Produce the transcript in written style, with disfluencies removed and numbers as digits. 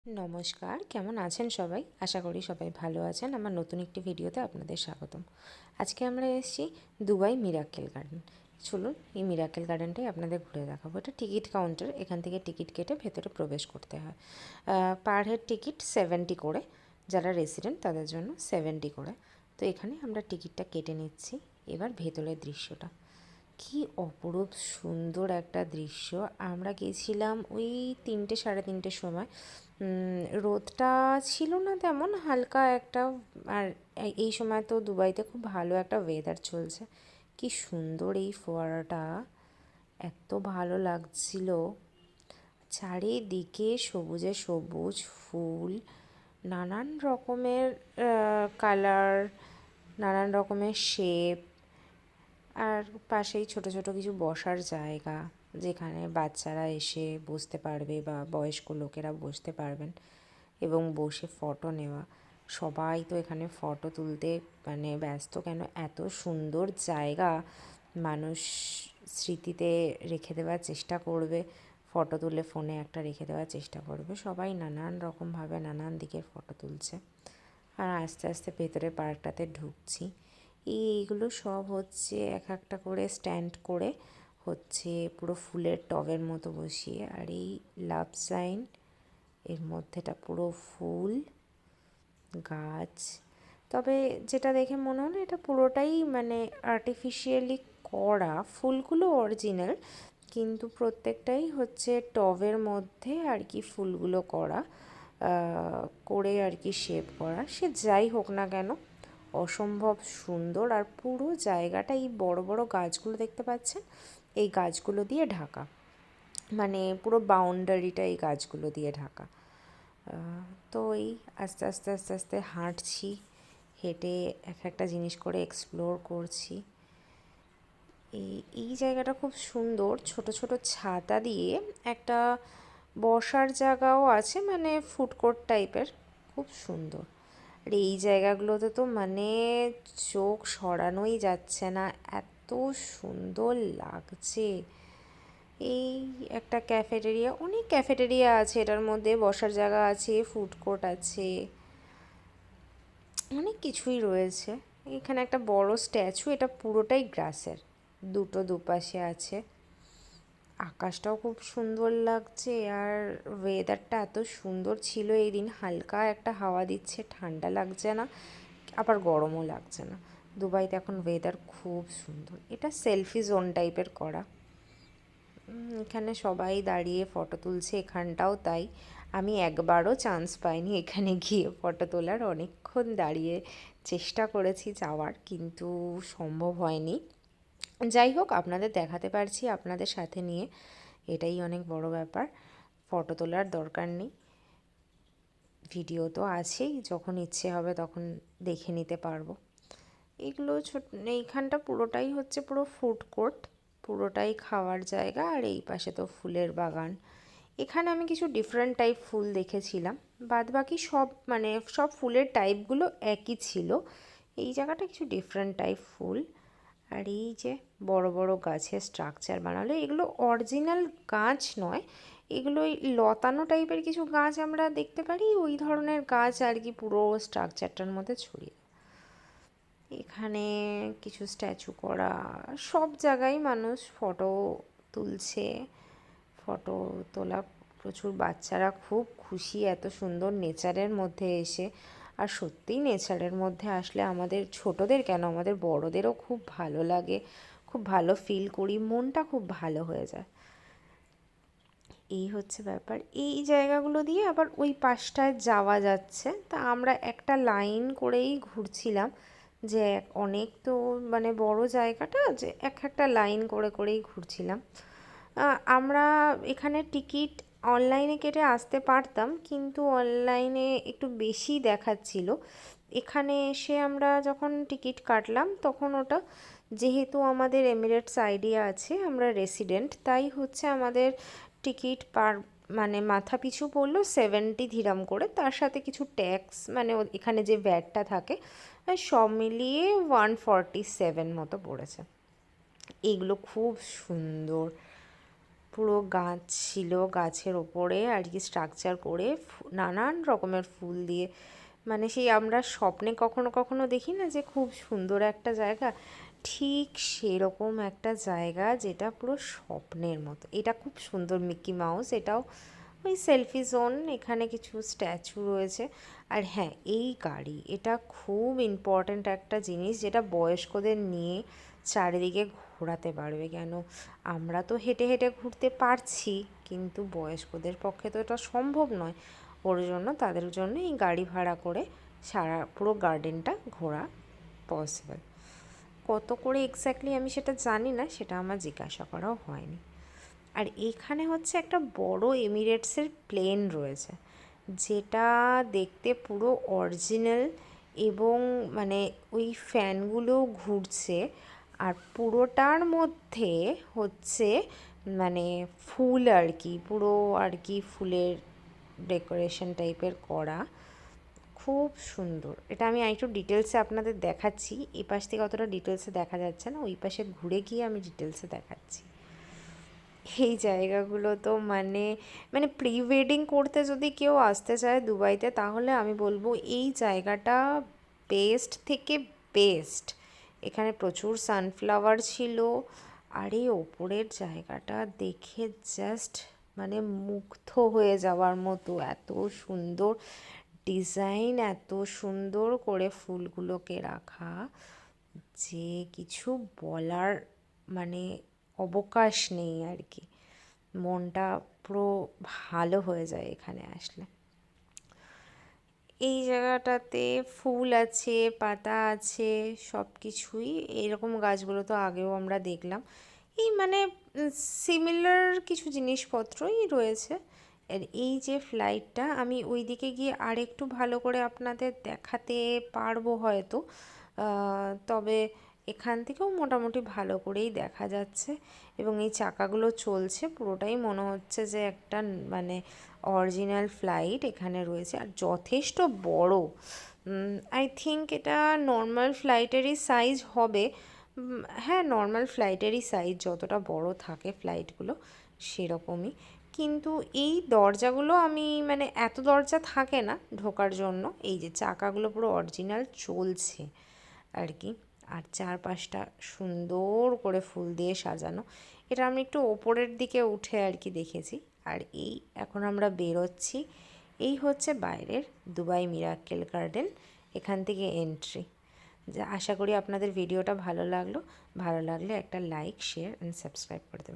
নমস্কার, কেমন আছেন সবাই? আশা করি সবাই ভালো আছেন। আমার নতুন একটি ভিডিওতে আপনাদের স্বাগতম। আজকে আমরা এসেছি দুবাই মিরাকেল গার্ডেন। চলুন এই মিরাকেল গার্ডেনটাই আপনাদের ঘুরে দেখাবো। এটা টিকিট কাউন্টার, এখান থেকে টিকিট কেটে ভেতরে প্রবেশ করতে হয়। পার হেড টিকিট 70 করে, যারা রেসিডেন্ট তাদের জন্য 70 করে। তো এখানে আমরা টিকিটটা কেটে নিচ্ছি। এবার ভেতরের দৃশ্যটা কি অপরূপ সুন্দর একটা দৃশ্য। আমরা গেছিলাম ওই 3টে সাড়ে 3টের সময়। রোদটা ছিল না তেমন, হালকা একটা। আর এই সময় তো দুবাইতে খুব ভালো একটা ওয়েদার চলছে। কি সুন্দর এই ফোয়ারাটা, এত ভালো লাগছিল। চারিদিকে সবুজে সবুজ ফুল, নানান রকমের কালার, নানান রকমের শেপ। আর পাশেই ছোট ছোট কিছু বসার জায়গা, যেখানে বাচ্চারা এসে বসতে পারবে বা বয়স্ক লোকেরা বসতে পারবেন এবং বসে ফটো নেওয়া। সবাই তো এখানে ফটো তুলতে ব্যস্ত, কেন এত সুন্দর জায়গা। মানুষ স্মৃতিতে রেখে দেওয়ার চেষ্টা করবে, ফটো তুলে ফোনে একটা রেখে দেওয়ার চেষ্টা করবে। সবাই নানান রকমভাবে নানান দিকে ফটো তুলছে। আর আস্তে আস্তে ভেতরে পার্কটাতে ঢুকছি। এইগুলো সব হচ্ছে এক একটা করে স্ট্যান্ড করে হচ্ছে পুরো ফুলের টবের মতো বসিয়ে। আর এই লাভ সাইন, এর মধ্যেটা পুরো ফুল গাছ। তবে যেটা দেখে মনে হলো এটা পুরোটাই আর্টিফিশিয়ালি করা, ফুলগুলো অরিজিনাল, কিন্তু প্রত্যেকটাই হচ্ছে টবের মধ্যে আর কি ফুলগুলো করা, করে আর কি শেপ করা। সে যাই হোক না কেন, অসম্ভব সুন্দর। আর পুরো জায়গাটা এই বড় বড় গাছগুলো দেখতে পাচ্ছেন, এই গাছগুলো দিয়ে ঢাকা, পুরো বাউন্ডারিটা এই গাছগুলো দিয়ে ঢাকা। তো এই আস্তে আস্তে আস্তে আস্তে হাঁটছি, হেঁটে এক একটা জিনিস করে এক্সপ্লোর করছি। এই জায়গাটা খুব সুন্দর, ছোট ছোট ছাতা দিয়ে একটা বসার জায়গাও আছে, ফুড কোর্ট টাইপের, খুব সুন্দর। আর এই জায়গাগুলোতে তো চোখ সরানোই যাচ্ছে না, এত সুন্দর লাগছে। এই একটা ক্যাফেটেরিয়া, অনেক ক্যাফেটেরিয়া আছে এটার মধ্যে, বসার জায়গা আছে, ফুড কোর্ট আছে, অনেক কিছুই রয়েছে। এখানে একটা বড় স্ট্যাচু, এটা পুরোটাই গ্রাসের, দুপাশে আছে। আকাশটাও খুব সুন্দর লাগছে। আর ওয়েদারটা এত সুন্দর ছিল এই দিন, হালকা একটা হাওয়া দিচ্ছে, ঠান্ডা লাগছে না আবার গরমও লাগছে না। দুবাইতে এখন ওয়েদার খুব সুন্দর। এটা সেলফি জোন টাইপের করা। এখানে সবাই দাঁড়িয়ে ফটো তুলছে, এখানটাও তাই। আমি একবারও চান্স পাইনি এখানে গিয়ে ফটো তোলার, অনেকক্ষণ দাঁড়িয়ে চেষ্টা করেছি যাওয়ার, কিন্তু সম্ভব হয়নি। যাই হোক, আপনাদের দেখাতে পারছি আপনাদের সাথে নিয়ে, এটাই অনেক বড় ব্যাপার। ফটো তোলার দরকার নেই, ভিডিও তো আছেই, যখন ইচ্ছে হবে তখন দেখে নিতে পারবো। এগুলো এইখানটা পুরোটাই হচ্ছে পুরো ফুড কোর্ট, পুরোটাই খাওয়ার জায়গা। আর এই পাশে তো ফুলের বাগান। এখানে আমি কিছু ডিফারেন্ট টাইপ ফুল দেখেছিলাম, বাদবাকি সব সব ফুলের টাইপগুলো একই ছিল। এই জায়গাটা কিছু ডিফারেন্ট টাইপ ফুল। আর এই যে বড় বড় গাছের স্ট্রাকচার বানালো, এগুলো অরিজিনাল গাছ নয়, এগুলো ওই লতানো টাইপের কিছু গাছ আমরা দেখতে পারি, ওই ধরনের গাছ আর কি পুরো স্ট্রাকচারটার মধ্যে ছড়িয়ে। এখানে কিছু স্ট্যাচু করা, সব জায়গায় মানুষ ফটো তুলছে। ফটো তোলা, প্রচুর বাচ্চারা খুব খুশি এত সুন্দর নেচারের মধ্যে এসে। আর সত্যিই নেচারের মধ্যে আসলে আমাদের ছোটদের কেন, আমাদের বড়দেরও খুব ভালো লাগে, খুব ভালো ফিল করি, মনটা খুব ভালো হয়ে যায়। এই হচ্ছে ব্যাপার। এই জায়গাগুলো দিয়ে আবার ওই পাশটায় যাওয়া যাচ্ছে, তা আমরা একটা লাইন করেই ঘুরছিলাম, যে অনেক তো বড় জায়গাটা, যে একটা লাইন করে করেই ঘুরছিলাম। আমরা এখানে টিকিট অনলাইনে কেটে আসতে পারতাম, কিন্তু অনলাইনে একটু বেশি দেখাচ্ছিল। এখানে এসে আমরা যখন টিকিট কাটলাম তখন ওটা, যেহেতু আমাদের এমিরেটস আইডিয়া আছে, আমরা রেসিডেন্ট, তাই হচ্ছে আমাদের টিকিট পার মাথা পিছু পড়লো 70 দিরহাম করে, তার সাথে কিছু ট্যাক্স এখানে যে ভ্যাটটা থাকে, সব মিলিয়ে 147 মতো পড়েছে। এইগুলো খুব সুন্দর। পুরো গাছ ছিল, গাছের ওপরে আর কি স্ট্রাকচার করে নানান রকমের ফুল দিয়ে, মানে সেই আমরা স্বপ্নে কখনো কখনো দেখি না যে খুব সুন্দর একটা জায়গা, ঠিক সেরকম একটা জায়গা যেটা পুরো স্বপ্নের মতো। এটা খুব সুন্দর, মিকি মাউস, এটাও ওই সেলফি জোন, এখানে কিছু স্ট্যাচু রয়েছে। আর হ্যাঁ, এই গাড়ি, এটা খুব ইম্পর্ট্যান্ট একটা জিনিস যেটা বয়স্কদের নিয়ে চারিদিকে ঘোরাতে পারবে। কেন, আমরা তো হেঁটে হেঁটে ঘুরতে পারছি, কিন্তু বয়স্কদের পক্ষে তো এটা সম্ভব নয়। ওর জন্য, তাদের জন্য এই গাড়ি ভাড়া করে সারা পুরো গার্ডেনটা ঘোরা পসিবল। কত করে এক্স্যাক্টলি আমি সেটা জানি না, সেটা আমার জিজ্ঞাসা করাও হয়নি। আর এইখানে হচ্ছে একটা বড় এমিরেটসের প্লেন রয়েছে, যেটা দেখতে পুরো অরিজিনাল, এবং মানে ওই ফ্যানগুলো ঘুরছে, আর পুরোটার মধ্যে হচ্ছে মানে ফুল আর কি, পুরো আর কি ফুলের ডেকোরেশন টাইপের করা, খুব সুন্দর। এটা আমি একটু ডিটেলসে আপনাদের দেখাচ্ছি, এই পাশ থেকে অতটা ডিটেলসে দেখা যাচ্ছে না, ওই পাশে ঘুরে গিয়ে আমি ডিটেলসে দেখাচ্ছি। এই জায়গাগুলো তো মানে মানে প্রি ওয়েডিং করতে যদি কেউ আসতে চায় দুবাইতে, তাহলে আমি বলবো এই জায়গাটা বেস্ট থেকে বেস্ট। এখানে প্রচুর সানফ্লাওয়ার ছিল, আর এই ওপরের জায়গাটা দেখে জাস্ট মানে মুগ্ধ হয়ে যাওয়ার মতো, এত সুন্দর ডিজাইন, এত সুন্দর করে ফুলগুলোকে রাখা, যে কিছু বলার মানে অবকাশ নেই আর কি। মনটা পুরো ভালো হয়ে যায় এখানে আসলে। এই জায়গাটাতে ফুল আছে, পাতা আছে, সব কিছুই, এরকম গাছগুলো তো আগেও আমরা দেখলাম। এই মানে সিমিলার কিছু জিনিসপত্রই রয়েছে। আর এই যে ফ্লাইটটা, আমি ওই দিকে গিয়ে আর একটু ভালো করে আপনাদের দেখাতে পারবো হয়তো, তবে এখান থেকেও মোটামুটি ভালো করেই দেখা যাচ্ছে। এবং এই চাকাগুলো চলছে, পুরোটাই মনে হচ্ছে যে একটা মানে অরিজিনাল ফ্লাইট এখানে রয়েছে, আর যথেষ্ট বড়। আই থিঙ্ক এটা নর্মাল ফ্লাইটেরই সাইজ হবে। হ্যাঁ, নর্মাল ফ্লাইটেরই সাইজ, যতটা বড় থাকে ফ্লাইটগুলো সেরকমই। কিন্তু এই দরজাগুলো আমি মানে এত দরজা থাকে না ঢোকার জন্য, এই যে চাকাগুলো পুরো অরিজিনাল চলছে আর কি। আর চারপাশটা সুন্দর করে ফুল দিয়ে সাজানো। এটা আমি একটু ওপরের দিকে উঠে আর কি দেখেছি। আর এই এখন আমরা বেরোচ্ছি, এই হচ্ছে বাইরের দুবাই মিরাক্কেল গার্ডেন, এখান থেকে এন্ট্রি। যা আশা করি আপনাদের ভিডিওটা ভালো লাগলো, ভালো লাগলে একটা লাইক, শেয়ার অ্যান্ড সাবস্ক্রাইব করে দেবেন।